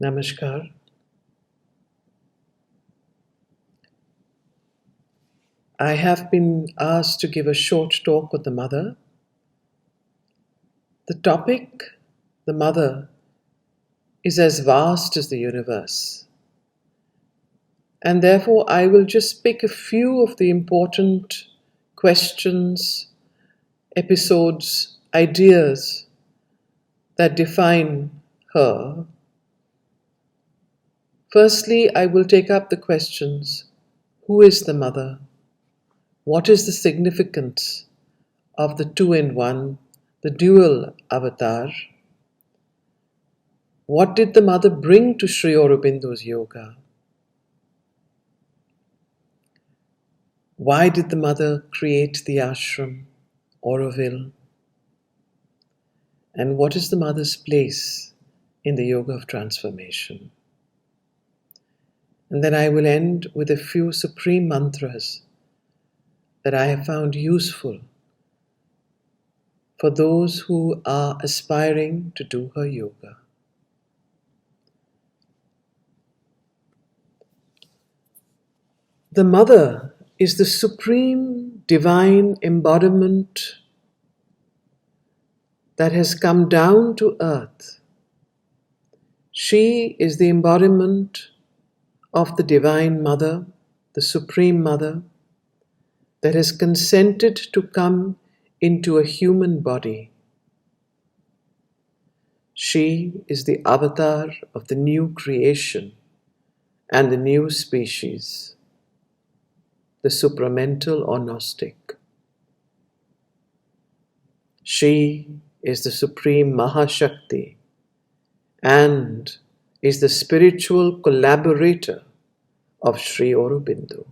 Namaskar. I have been asked to give a short talk on the mother. The topic, the mother, is as vast as the universe. And therefore, I will just pick a few of the important questions, episodes, ideas that define her. Firstly, I will take up the questions: who is the mother? What is the significance of the two-in-one, the dual avatar? What did the mother bring to Sri Aurobindo's yoga? Why did the mother create the ashram, Auroville? And what is the mother's place in the yoga of transformation? And then I will end with a few supreme mantras that I have found useful for those who are aspiring to do her yoga. The mother is the supreme divine embodiment that has come down to earth. She is the embodiment of the Divine Mother, the Supreme Mother, that has consented to come into a human body. She is the avatar of the new creation and the new species, the supramental or Gnostic. She is the Supreme Mahashakti and is the spiritual collaborator of Sri Aurobindo.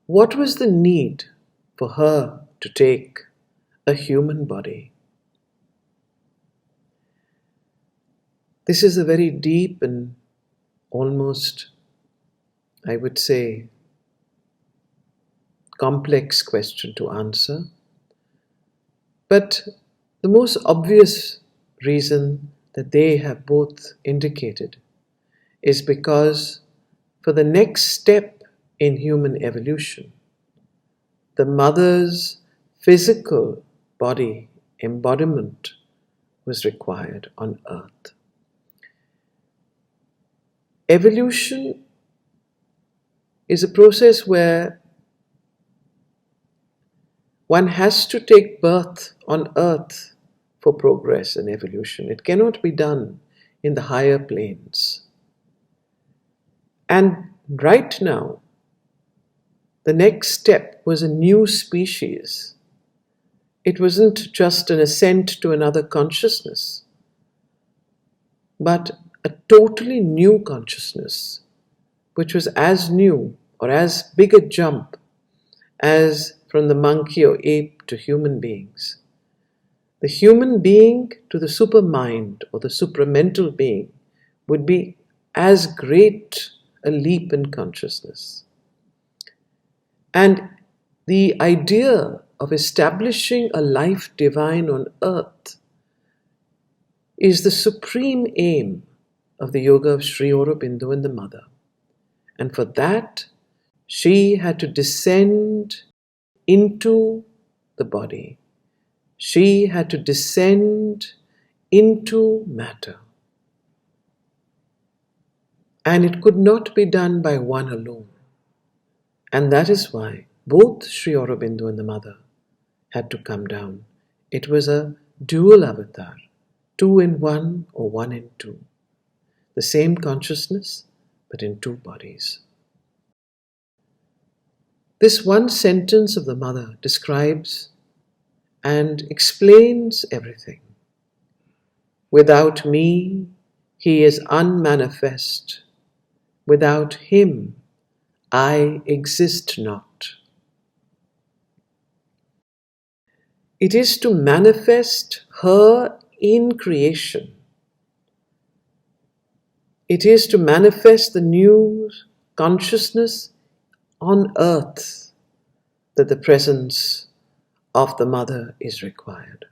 What was the need for her to take a human body? This is a very deep and almost, I would say, complex question to answer. But the most obvious reason that they have both indicated is because for the next step in human evolution, the mother's physical body embodiment was required on earth. Evolution is a process where one has to take birth on earth for progress and evolution. It cannot be done in the higher planes. And right now, the next step was a new species. It wasn't just an ascent to another consciousness, but a totally new consciousness, which was as new or as big a jump as from the monkey or ape to human beings. The human being to the supermind or the supramental being would be as great a leap in consciousness. And the idea of establishing a life divine on earth is the supreme aim of the yoga of Sri Aurobindo and the Mother. And for that, she had to descend into the body. She had to descend into matter. And it could not be done by one alone. And that is why both Sri Aurobindo and the Mother had to come down. It was a dual avatar, two in one or one in two. The same consciousness, but in two bodies. This one sentence of the Mother describes and explains everything. Without me, he is unmanifest. Without him, I exist not. It is to manifest her in creation. It is to manifest the new consciousness on earth that the presence of the Mother is required.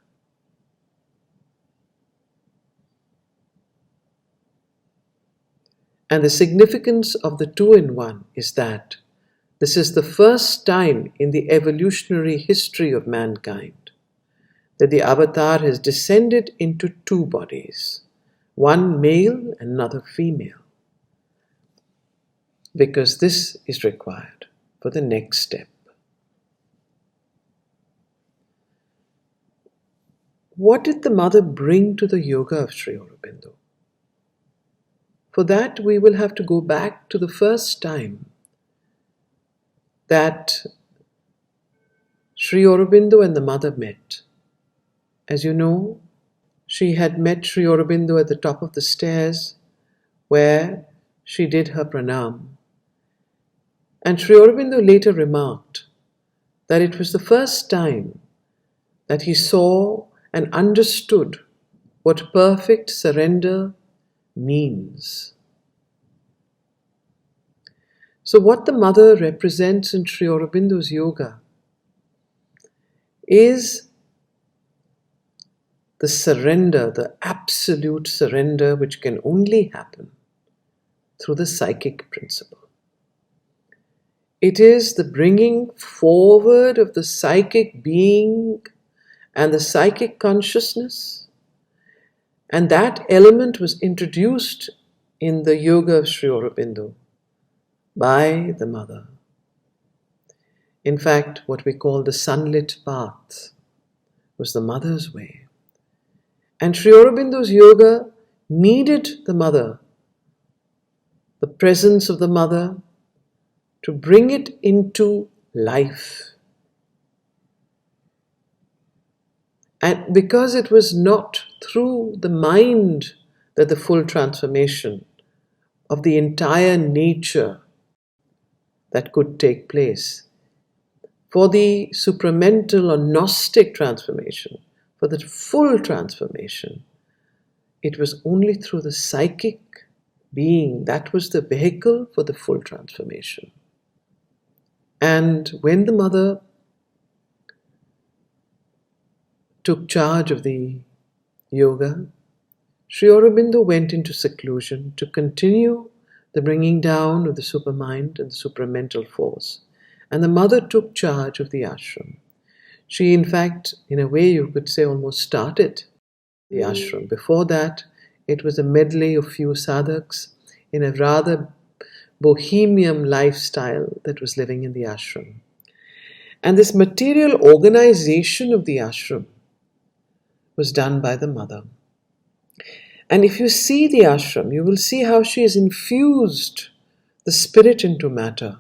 And the significance of the two-in-one is that this is the first time in the evolutionary history of mankind that the avatar has descended into two bodies, one male and another female, because this is required for the next step. What did the mother bring to the yoga of Sri Aurobindo? For that, we will have to go back to the first time that Sri Aurobindo and the mother met. As you know, she had met Sri Aurobindo at the top of the stairs where she did her pranam. And Sri Aurobindo later remarked that it was the first time that he saw and understood what perfect surrender means. So what the mother represents in Sri Aurobindo's yoga is the surrender, the absolute surrender, which can only happen through the psychic principle. It is the bringing forward of the psychic being and the psychic consciousness, and that element was introduced in the yoga of Sri Aurobindo by the mother. In fact, what we call the sunlit path was the mother's way. And Sri Aurobindo's yoga needed the mother, the presence of the mother, to bring it into life. And because it was not through the mind that the full transformation of the entire nature that could take place, for the supramental or Gnostic transformation, for the full transformation, it was only through the psychic being that was the vehicle for the full transformation. And when the mother took charge of the yoga, Sri Aurobindo went into seclusion to continue the bringing down of the supermind and the supramental force. And the mother took charge of the ashram. She, in fact, in a way you could say almost started the ashram. Before that, it was a medley of few sadhaks in a rather bohemian lifestyle that was living in the ashram. And this material organization of the ashram was done by the mother. And if you see the ashram, you will see how she has infused the spirit into matter,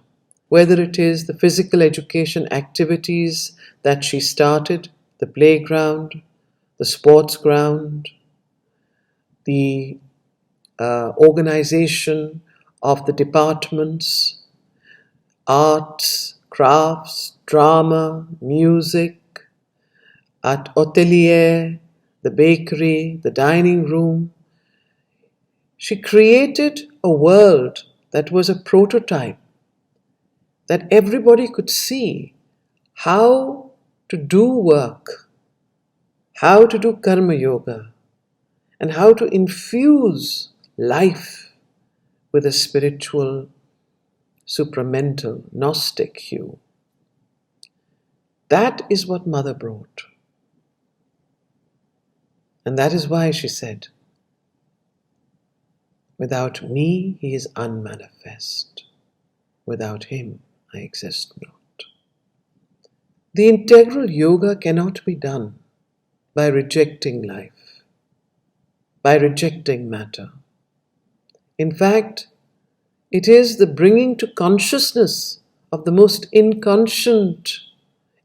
whether it is the physical education activities that she started, the playground, the sports ground, the organization of the departments, arts, crafts, drama, music, at atelier, the bakery, the dining room. She created a world that was a prototype, that everybody could see how to do work, how to do karma yoga, and how to infuse life with a spiritual, supramental, Gnostic hue. That is what Mother brought. And that is why she said, without me he is unmanifest. Without him I exist not. The integral yoga cannot be done by rejecting life, by rejecting matter. In fact, it is the bringing to consciousness of the most inconscient,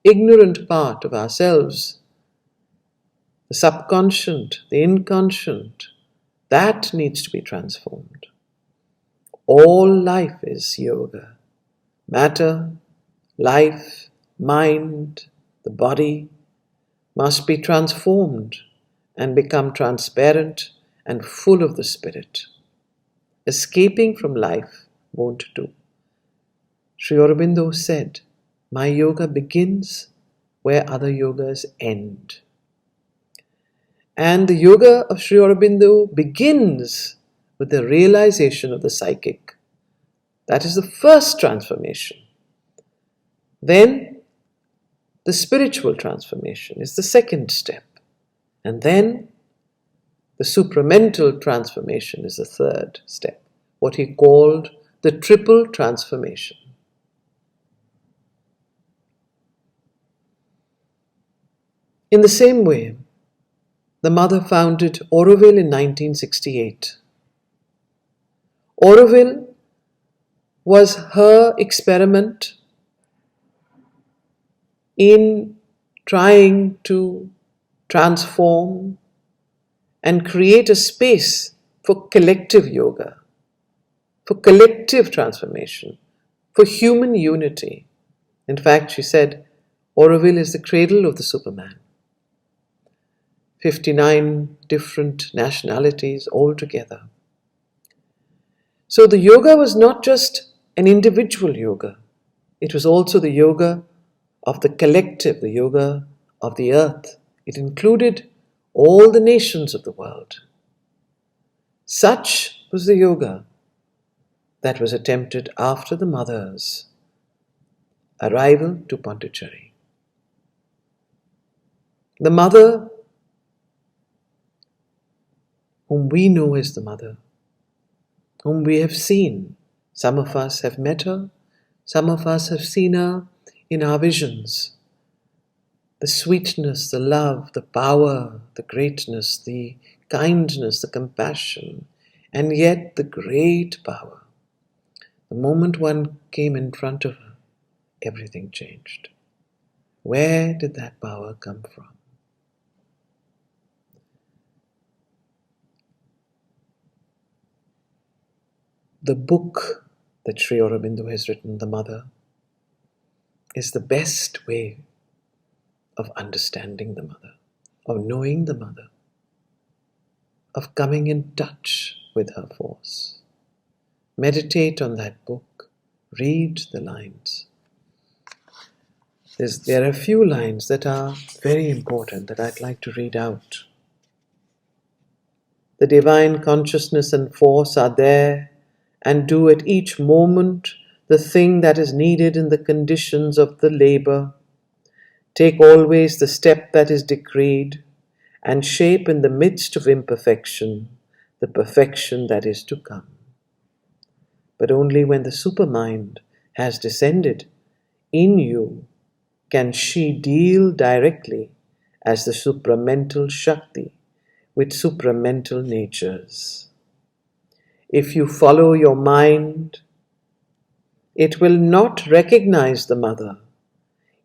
ignorant part of ourselves, the subconscient, the inconscient, that needs to be transformed. All life is yoga. Matter, life, mind, the body must be transformed and become transparent and full of the spirit. Escaping from life won't do. Sri Aurobindo said, my yoga begins where other yogas end. And the yoga of Sri Aurobindo begins with the realization of the psychic. That is the first transformation. Then the spiritual transformation is the second step. And then the supramental transformation is the third step, what he called the triple transformation. In the same way, the mother founded Auroville in 1968. Auroville was her experiment in trying to transform and create a space for collective yoga, for collective transformation, for human unity. In fact, she said, Auroville is the cradle of the Superman. 59 different nationalities all together. So the yoga was not just an individual yoga. It was also the yoga of the collective, the yoga of the earth. It included all the nations of the world. Such was the yoga that was attempted after the mother's arrival to Pondicherry. The mother, whom we know as the mother, whom we have seen. Some of us have met her, some of us have seen her in our visions. The sweetness, the love, the power, the greatness, the kindness, the compassion, and yet the great power. The moment one came in front of her, everything changed. Where did that power come from? The book that Sri Aurobindo has written, The Mother, is the best way of understanding the mother, of knowing the mother, of coming in touch with her force. Meditate on that book, read the lines. There are a few lines that are very important that I'd like to read out. The divine consciousness and force are there and do at each moment the thing that is needed in the conditions of the labor. Take always the step that is decreed, and shape in the midst of imperfection the perfection that is to come. But only when the supermind has descended in you can she deal directly as the supramental Shakti with supramental natures. If you follow your mind, it will not recognize the mother,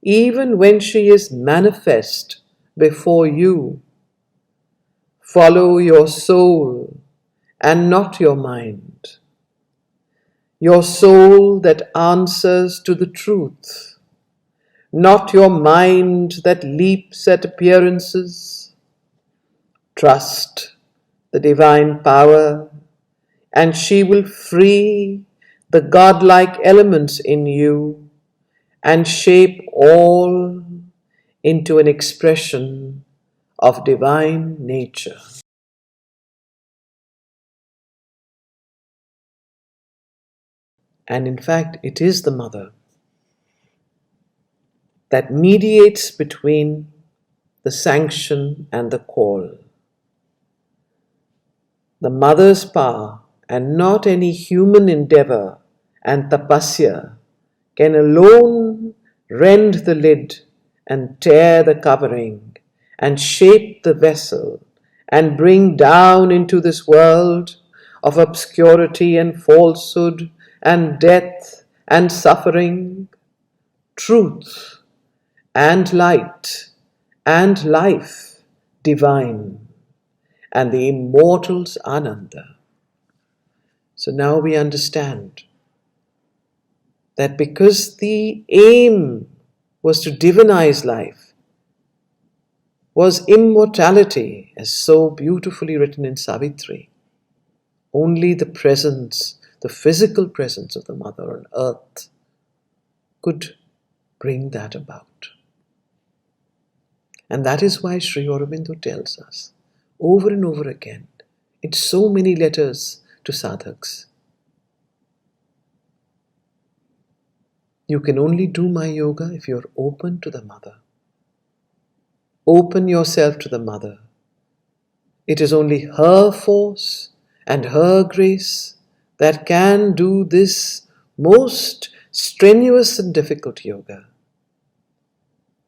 even when she is manifest before you. Follow your soul and not your mind. Your soul that answers to the truth, not your mind that leaps at appearances. Trust the divine power, and she will free the godlike elements in you and shape all into an expression of divine nature. And in fact, it is the mother that mediates between the sanction and the call. The mother's power and not any human endeavor and tapasya can alone rend the lid and tear the covering and shape the vessel and bring down into this world of obscurity and falsehood and death and suffering truth and light and life divine and the immortal's Ananda. So now we understand that because the aim was to divinize life, was immortality, as so beautifully written in Savitri, only the presence, the physical presence of the mother on earth could bring that about. And that is why Sri Aurobindo tells us over and over again in so many letters to sadhaks. You can only do my yoga if you're open to the mother. Open yourself to the mother. It is only her force and her grace that can do this most strenuous and difficult yoga.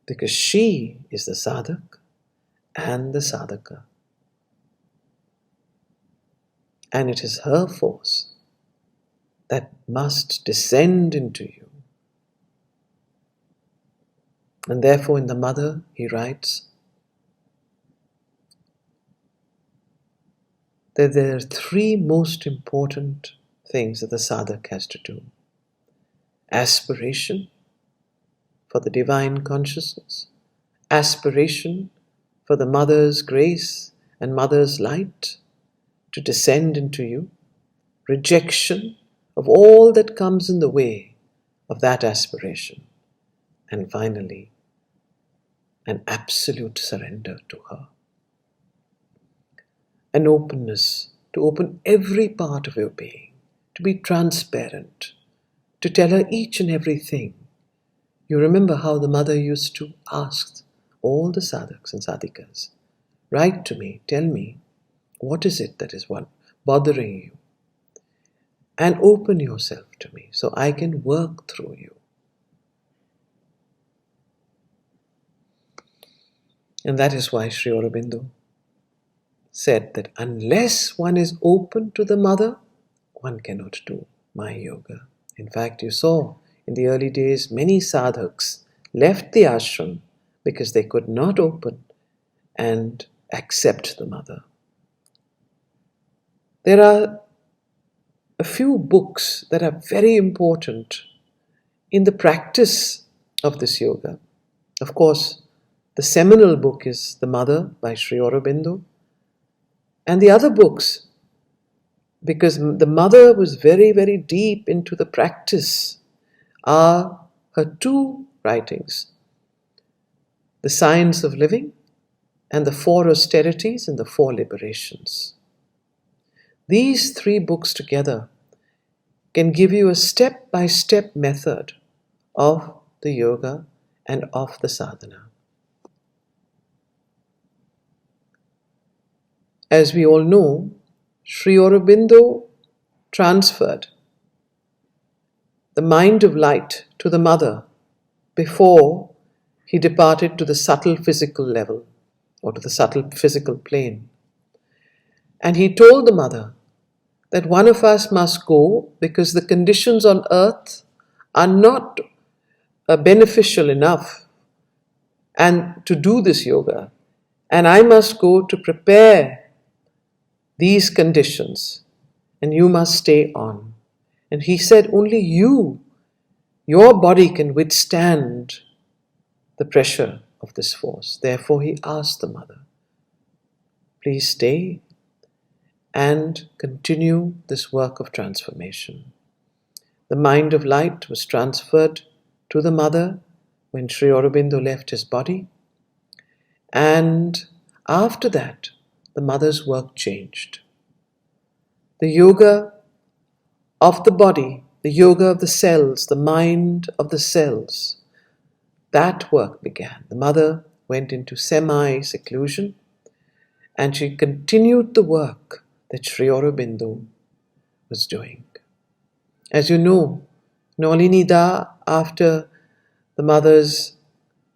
Because she is the sadhak and the sadhaka. And it is her force that must descend into you. And therefore in the mother, he writes, that there are three most important things that the sadhak has to do. Aspiration for the divine consciousness, aspiration for the mother's grace and mother's light to descend into you, rejection of all that comes in the way of that aspiration, and finally, an absolute surrender to her. An openness to open every part of your being, to be transparent, to tell her each and everything. You remember how the mother used to ask all the sadhaks and sadhikas, write to me, tell me, what is it that is bothering you? And open yourself to me so I can work through you. And that is why Sri Aurobindo said that unless one is open to the mother, one cannot do my yoga. In fact, you saw in the early days many sadhaks left the ashram because they could not open and accept the mother. There are a few books that are very important in the practice of this yoga. Of course, the seminal book is The Mother by Sri Aurobindo. And the other books, because the mother was very, very deep into the practice, are her two writings, The Science of Living and The Four Austerities and the Four Liberations. These three books together can give you a step-by-step method of the yoga and of the sadhana. As we all know, Sri Aurobindo transferred the mind of light to the mother before he departed to the subtle physical level or to the subtle physical plane. And he told the mother that one of us must go because the conditions on earth are not beneficial enough and to do this yoga. And I must go to prepare these conditions, and you must stay on. And he said, only your body can withstand the pressure of this force. Therefore, he asked the mother, please stay and continue this work of transformation. The mind of light was transferred to the mother when Sri Aurobindo left his body. And after that, the mother's work changed. The yoga of the body, the yoga of the cells, the mind of the cells, that work began. The mother went into semi-seclusion and she continued the work that Sri Aurobindo was doing. As you know, Nalinida, after the mother's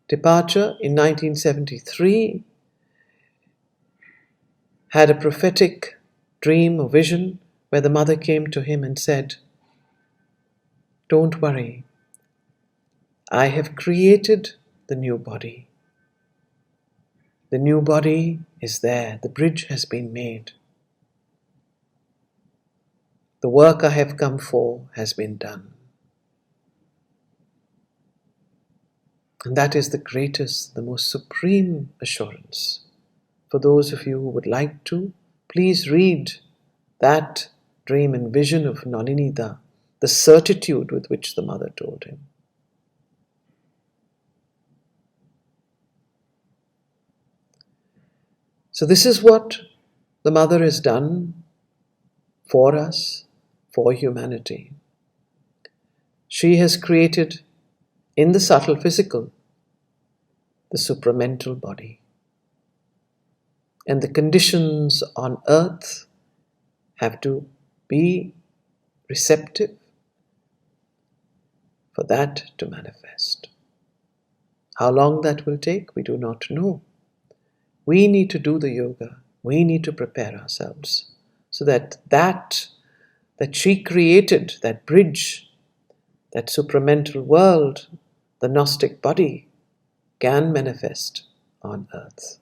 departure in 1973, had a prophetic dream or vision where the mother came to him and said, don't worry, I have created the new body. The new body is there. The bridge has been made. The work I have come for has been done. And that is the greatest, the most supreme assurance. For those of you who would like to, please read that dream and vision of Nalinida, the certitude with which the mother told him. So this is what the mother has done for us, for humanity. She has created in the subtle physical the supramental body. And the conditions on earth have to be receptive for that to manifest. How long that will take, we do not know. We need to do the yoga. We need to prepare ourselves so that she created, that bridge, that supramental world, the Gnostic body, can manifest on earth.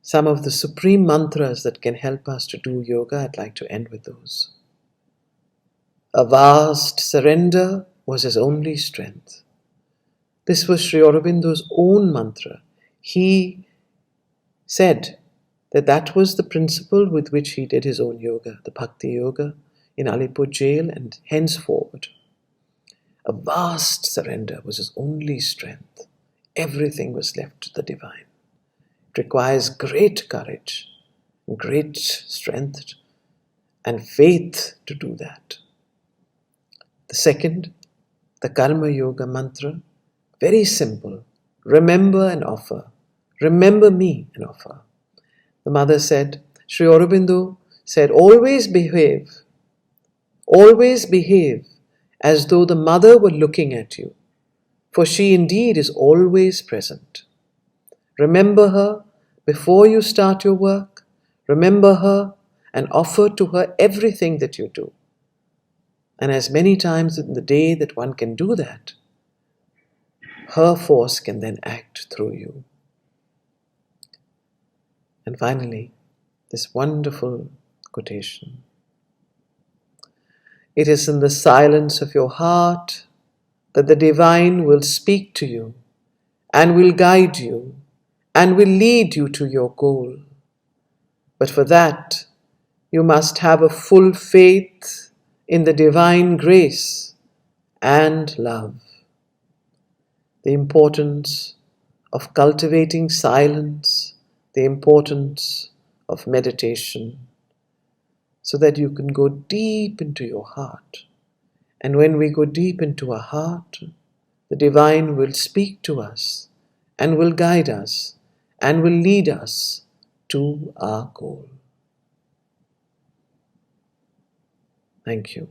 Some of the supreme mantras that can help us to do yoga, I'd like to end with those. A vast surrender was his only strength. This was Sri Aurobindo's own mantra. He said that was the principle with which he did his own yoga, the Bhakti Yoga, in Alipur jail and henceforward. A vast surrender was his only strength. Everything was left to the divine. It requires great courage, great strength, and faith to do that. The second, the Karma Yoga mantra, very simple. Remember and offer. Remember me and offer. The mother said, Sri Aurobindo said, always behave as though the mother were looking at you, for she indeed is always present. Remember her before you start your work. Remember her and offer to her everything that you do. And as many times in the day that one can do that, her force can then act through you. And finally, this wonderful quotation. It is in the silence of your heart that the divine will speak to you and will guide you and will lead you to your goal. But for that, you must have a full faith in the divine grace and love. The importance of cultivating silence, the importance of meditation, so that you can go deep into your heart. And when we go deep into our heart, the divine will speak to us and will guide us and will lead us to our goal. Thank you.